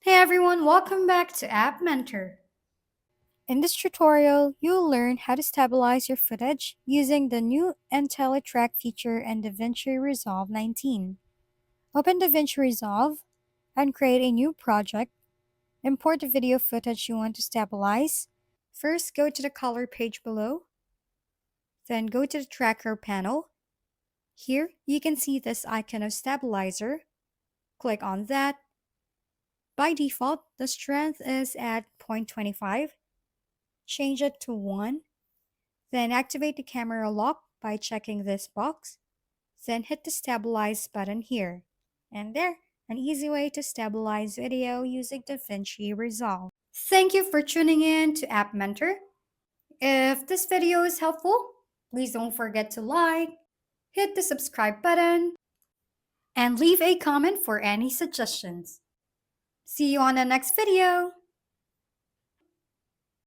Hey everyone, welcome back to App Mentor. In this tutorial, you'll learn how to stabilize your footage using the new IntelliTrack feature in DaVinci Resolve 19. Open DaVinci Resolve and create a new project. Import the video footage you want to stabilize. First, go to the color page below. Then go to the tracker panel. Here, you can see this icon of stabilizer. Click on that. By default, the strength is at 0.25. Change it to 1. Then activate the camera lock by checking this box. Then hit the stabilize button here. And there, an easy way to stabilize video using DaVinci Resolve. Thank you for tuning in to App Mentor. If this video is helpful, please don't forget to like, hit the subscribe button, and leave a comment for any suggestions. See you on the next video.